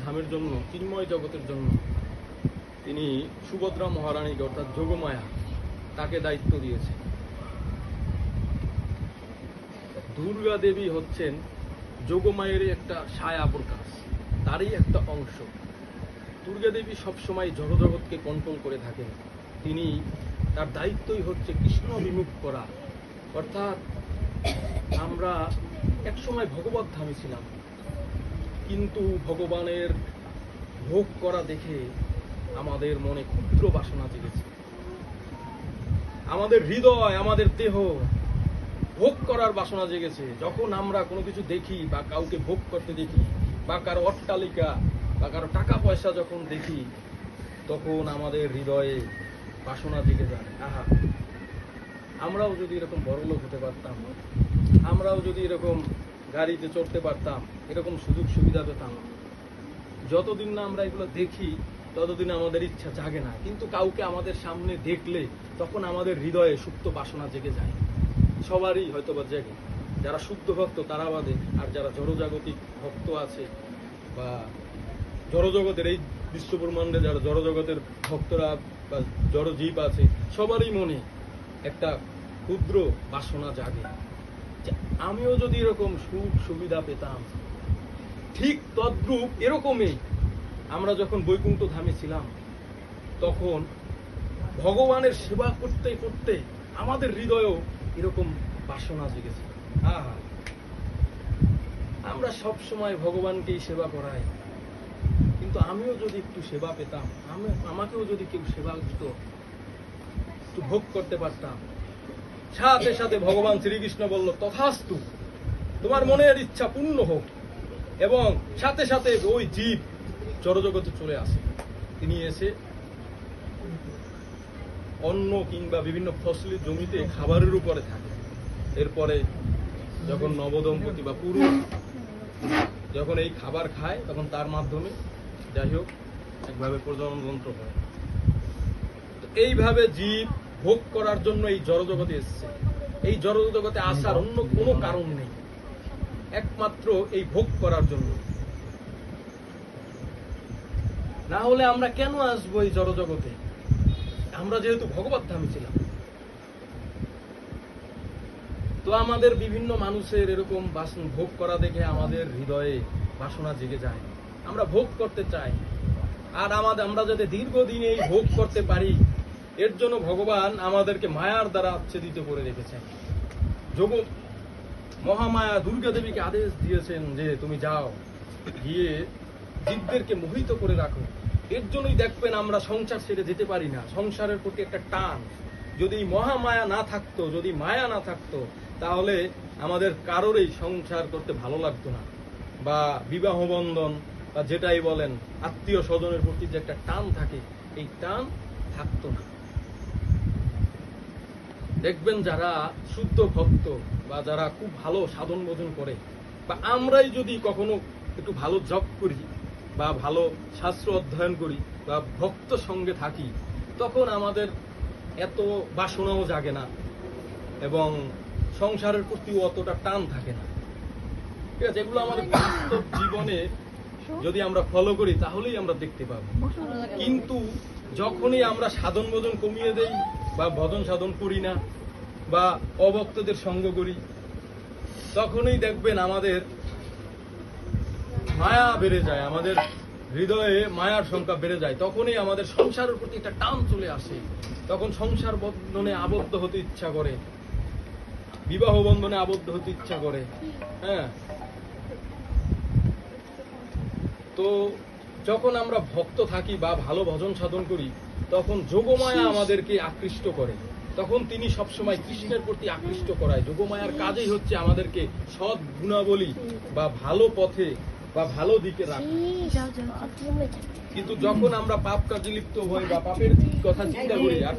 ধামের জন্য, চিন্ময় জগতের জন্য তিনি সুভদ্রা মহারানীকে অর্থাৎ যোগমায়া তাকে দায়িত্ব দিয়েছে। দুর্গা দেবী হচ্ছেন যোগমায়ের একটা ছায়া প্রকাশ, তারই একটা অংশ। দুর্গা দেবী সবসময় জড়জগৎকে কন্ট্রোল করে থাকেন। তিনি তার দায়িত্বই হচ্ছে কৃষ্ণ বিমুখ করা। অর্থাৎ আমরা একসময় ভগবত ধামে ছিলাম, কিন্তু ভগবানের ভোগ করা দেখে আমাদের মনে ক্ষুদ্র বাসনা জেগেছে। আমাদের হৃদয়, আমাদের দেহ ভোগ করার বাসনা জেগেছে। যখন আমরা কোনো কিছু দেখি বা কাউকে ভোগ করতে দেখি বা কারো অট্টালিকা বা কারো টাকা পয়সা যখন দেখি, তখন আমাদের হৃদয়ে বাসনা জেগে যায়, আহা, আমরাও যদি এরকম বড়লোক হতে পারতাম, আমরাও যদি এরকম গাড়িতে চড়তে পারতাম, এরকম সুযোগ সুবিধা পেতাম। যতদিন না আমরা এগুলো দেখি ততদিন আমাদের ইচ্ছা জাগে না, কিন্তু কাউকে আমাদের সামনে দেখলে তখন আমাদের হৃদয়ে সুপ্ত বাসনা জেগে যায়। সবারই হয়তো বা জেগে, যারা শুদ্ধ ভক্ত তারা বাদে, আর যারা জড়জাগতিক ভক্ত আছে বা জড়জগতের এই বিশ্বব্রহ্মাণ্ডে যারা জড়জগতের ভক্তরা বা জড়জীব আছে, সবারই মনে একটা ক্ষুদ্র বাসনা জাগে যে আমিও যদি এরকম সুখ সুবিধা পেতাম। ঠিক তদ্রূপ এরকমই আমরা যখন বৈকুণ্ঠ ধামে ছিলাম, তখন ভগবানের সেবা করতে করতে আমাদের হৃদয়েও এরকম বাসনা জেগেছে। আহা, আমরা সব সময় ভগবানকেই সেবা করাই, কিন্তু আমিও যদি একটু সেবা পেতাম, আমাকেও যদি কেউ সেবা দিত, একটু ভোগ করতে পারতাম। সাথে সাথে ভগবান শ্রীকৃষ্ণ বলল, তথাস্তু, তোমার মনের ইচ্ছা পূর্ণ হোক। এবং সাথে সাথে ওই জীব জড়জগতে চলে আসে। তিনি এসে অন্ন কিংবা বিভিন্ন ফসলি জমিতে খাবারের উপরে থাকে। এরপরে যখন নবদম্পতি বা পুরুষ যখন এই খাবার খায়, তখন তার মাধ্যমে যাই হোক একভাবে প্রজনন যন্ত্র হয়। এইভাবে জীব ভোগ করার জন্য এই জড়জগতে এসছে। এই জড়জগতে আসার অন্য কোনো কারণ নেই, একমাত্র এই ভোগ করার জন্য। না হলে আমরা কেন আসবো এই জড়জগতে? আমরা যেহেতু ভগবত ধামে ছিলাম। তো আমাদের বিভিন্ন মানুষের এরকম ভোগ করা দেখে আমাদের হৃদয়ে বাসনা জেগে যায়, আমরা ভোগ করতে চাই। আর আমরা যাতে দীর্ঘদিন এই ভোগ করতে পারি, এর জন্য ভগবান আমাদেরকে মায়ার দ্বারা আচ্ছাদিত করে রেখেছেন। মহামায়া দুর্গা দেবীকে আদেশ দিয়েছেন যে তুমি যাও, গিয়ে জীবদেরকে মোহিত করে রাখো। এর জন্যই দেখবেন আমরা সংসার ছেড়ে যেতে পারি না, সংসারের প্রতি একটা টান। যদি মহামায়া না থাকতো, যদি মায়া না থাকতো, তাহলে আমাদের কারোরই সংসার করতে ভালো লাগতো না, বা বিবাহ বন্ধন বা যেটাই বলেন আত্মীয় স্বজনের প্রতি যে একটা টান থাকে, এই টান থাকতো না। দেখবেন যারা শুদ্ধ ভক্ত বা যারা খুব ভালো সাধন ভোজন করে, বা আমরাই যদি কখনো একটু ভালো জপ করি বা ভালো শাস্ত্র অধ্যয়ন করি বা ভক্ত সঙ্গে থাকি, তখন আমাদের এত বাসনাও জাগে না এবং সংসারের প্রতিও অতটা টান থাকে না। ঠিক আছে, এগুলো আমাদের বাস্তব জীবনে যদি আমরা ফলো করি তাহলেই আমরা দেখতে পাবো। কিন্তু যখনই আমরা সাধন ভোজন কমিয়ে দেই বা ভজন সাধন করি না বা অভক্তদের সঙ্গ করি, তখনই দেখবেন আমাদের মায়া বেড়ে যায়, আমাদের হৃদয়ে মায়ার সংখ্যা বেড়ে যায়। তখনই আমাদের সংসারের প্রতি একটা টান চলে আসে, তখন সংসার বন্ধনে আবদ্ধ হতে ইচ্ছা করে, বিবাহ বন্ধনে আবদ্ধ হতে ইচ্ছা করে। হ্যাঁ, তো যখন আমরা ভক্ত থাকি বা ভালো ভজন সাধন করি, তখন যোগমায়া আমাদেরকে আকৃষ্ট করে। তখন তিনি সবসময় কৃষ্ণের প্রতি আকৃষ্ট করায়। যোগমায়ার কাজই হচ্ছে আমাদেরকে সৎ গুণাবলী বা ভালো পথে বা ভালো দিকে রাখা। কিন্তু যখন আমরা পাপ কাজে লিপ্ত হই বা পাপের কথা চিন্তা করি,